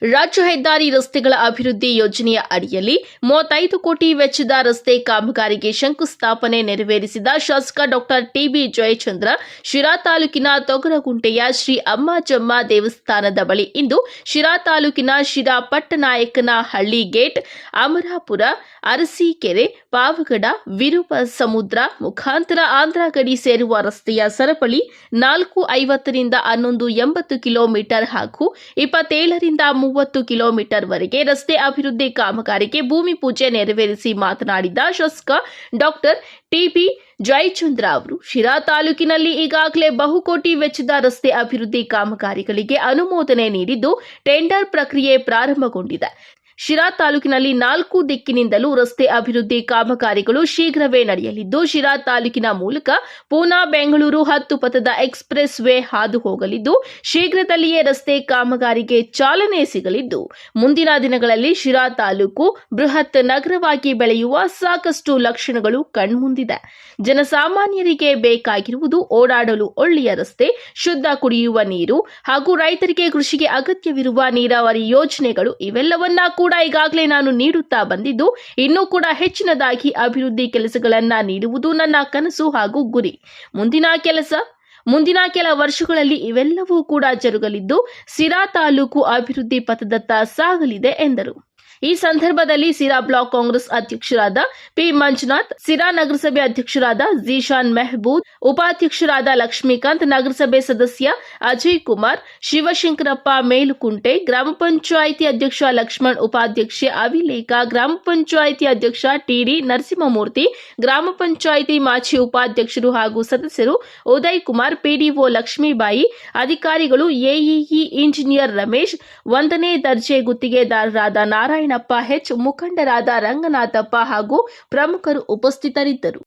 ರಾಜ್ಯ ಹೆದ್ದಾರಿ ರಸ್ತೆಗಳ ಅಭಿವೃದ್ಧಿ ಯೋಜನೆಯ ಅಡಿಯಲ್ಲಿ 35 ಕೋಟಿ ವೆಚ್ಚದ ರಸ್ತೆ ಕಾಮಗಾರಿಗೆ ಶಂಕುಸ್ಥಾಪನೆ ನೆರವೇರಿಸಿದ ಶಾಸಕ ಡಾ ಟಿಬಿ ಜಯಚಂದ್ರ ಶಿರಾ ತಾಲೂಕಿನ ತೊಗರಗುಂಟೆಯ ಶ್ರೀ ಅಮ್ಮಾಜಮ್ಮ ದೇವಸ್ಥಾನದ ಬಳಿ ಇಂದು ಶಿರಾ ತಾಲೂಕಿನ ಶಿರಾ ಪಟ್ಟನಾಯಕನಹಳ್ಳಿ ಗೇಟ್, ಅಮರಾಪುರ, ಅರಸೀಕೆರೆ, ಪಾವಗಡ, ವಿರುಪ ಸಮುದ್ರ ಮುಖಾಂತರ ಆಂಧ್ರ ಗಡಿ ಸೇರುವ ರಸ್ತೆಯ ಸರಪಳಿ 450 ರಿಂದ 1180 ಕಿಲೋಮೀಟರ್ ಹಾಗೂ 27 ರಿಂದ 30 ಕಿಲೋಮೀಟರ್ ವರೆಗೆ ರಸ್ತೆ ಅಭಿವೃದ್ಧಿ ಕಾಮಗಾರಿಗೆ ಭೂಮಿ ಪೂಜೆ ನೆರವೇರಿಸಿ ಮಾತನಾಡಿದ ಶಾಸಕ ಡಾಕ್ಟರ್ ಟಿಬಿ ಜಯಚಂದ್ರ ಅವರು ಶಿರಾ ತಾಲೂಕಿನಲ್ಲಿ ಈಗಾಗಲೇ ಬಹುಕೋಟಿ ವೆಚ್ಚದ ರಸ್ತೆ ಅಭಿವೃದ್ಧಿ ಕಾಮಗಾರಿಗಳಿಗೆ ಅನುಮೋದನೆ ನೀಡಿದ್ದು ಟೆಂಡರ್ ಪ್ರಕ್ರಿಯೆ ಪ್ರಾರಂಭಗೊಂಡಿದೆ. ಶಿರಾ ತಾಲೂಕಿನಲ್ಲಿ 4 ದಿಕ್ಕಿನಿಂದಲೂ ರಸ್ತೆ ಅಭಿವೃದ್ಧಿ ಕಾಮಗಾರಿಗಳು ಶೀಘ್ರವೇ ನಡೆಯಲಿದ್ದು, ಶಿರಾ ತಾಲೂಕಿನ ಮೂಲಕ ಪೂನಾ ಬೆಂಗಳೂರು 10 ಪಥದ ಎಕ್ಸ್‌ಪ್ರೆಸ್ ವೇ ಹಾದು ಹೋಗಲಿದ್ದು, ಶೀಘ್ರದಲ್ಲಿಯೇ ರಸ್ತೆ ಕಾಮಗಾರಿಗೆ ಚಾಲನೆ ಸಿಗಲಿದ್ದು, ಮುಂದಿನ ದಿನಗಳಲ್ಲಿ ಶಿರಾ ತಾಲೂಕು ಬೃಹತ್ ನಗರವಾಗಿ ಬೆಳೆಯುವ ಸಾಕಷ್ಟು ಲಕ್ಷಣಗಳು ಕಣ್ಮುಂದಿದೆ. ಜನಸಾಮಾನ್ಯರಿಗೆ ಬೇಕಾಗಿರುವುದು ಓಡಾಡಲು ಒಳ್ಳೆಯ ರಸ್ತೆ, ಶುದ್ಧ ಕುಡಿಯುವ ನೀರು ಹಾಗೂ ರೈತರಿಗೆ ಕೃಷಿಗೆ ಅಗತ್ಯವಿರುವ ನೀರಾವರಿ ಯೋಜನೆಗಳು ಇವೆಲ್ಲವನ್ನ ಕೂಡ ಈಗಾಗಲೇ ನಾನು ನೀಡುತ್ತಾ ಬಂದಿದ್ದು, ಇನ್ನೂ ಕೂಡ ಹೆಚ್ಚಿನದಾಗಿ ಅಭಿವೃದ್ಧಿ ಕೆಲಸಗಳನ್ನ ನೀಡುವುದು ನನ್ನ ಕನಸು ಹಾಗೂ ಗುರಿ. ಮುಂದಿನ ಕೆಲ ವರ್ಷಗಳಲ್ಲಿ ಇವೆಲ್ಲವೂ ಕೂಡ ಜರುಗಲಿದ್ದು, ಸಿರಾ ತಾಲೂಕು ಅಭಿವೃದ್ಧಿ ಪಥದತ್ತ ಸಾಗಲಿದೆ ಎಂದರು. ಈ ಸಂದರ್ಭದಲ್ಲಿ ಸಿರಾ ಬ್ಲಾಕ್ ಕಾಂಗ್ರೆಸ್ ಅಧ್ಯಕ್ಷರಾದ ಪಿ ಮಂಜುನಾಥ್, ಸಿರಾ ನಗರಸಭೆ ಅಧ್ಯಕ್ಷರಾದ ಝೀಶಾನ್ ಮೆಹಬೂದ್, ಉಪಾಧ್ಯಕ್ಷರಾದ ಲಕ್ಷ್ಮೀಕಾಂತ್, ನಗರಸಭೆ ಸದಸ್ಯ ಅಜಯ್ ಕುಮಾರ್, ಶಿವಶಂಕರಪ್ಪ ಮೇಲುಕುಂಟೆ, ಗ್ರಾಮ ಪಂಚಾಯಿತಿ ಅಧ್ಯಕ್ಷ ಲಕ್ಷ್ಮಣ್, ಉಪಾಧ್ಯಕ್ಷೆ ಅವಿಲೇಖ, ಗ್ರಾಮ ಪಂಚಾಯಿತಿ ಅಧ್ಯಕ್ಷ ಟಿಡಿ ನರಸಿಂಹಮೂರ್ತಿ, ಗ್ರಾಮ ಪಂಚಾಯಿತಿ ಮಾಜಿ ಉಪಾಧ್ಯಕ್ಷರು ಹಾಗೂ ಸದಸ್ಯರು ಉದಯ್ ಕುಮಾರ್, ಪಿಡಿಒ ಲಕ್ಷ್ಮೀಬಾಯಿ, ಅಧಿಕಾರಿಗಳು, ಎಇಇ ಇಂಜಿನಿಯರ್ ರಮೇಶ್, 1ನೇ ದರ್ಜೆ ಗುತ್ತಿಗೆದಾರರಾದ ನಾರಾಯಣಪ್ಪ ಹೆಚ್, ಮುಖಂಡರಾದ ರಂಗನಾಥಪ್ಪ ಹಾಗೂ ಪ್ರಮುಖರು ಉಪಸ್ಥಿತರಿದ್ದರು.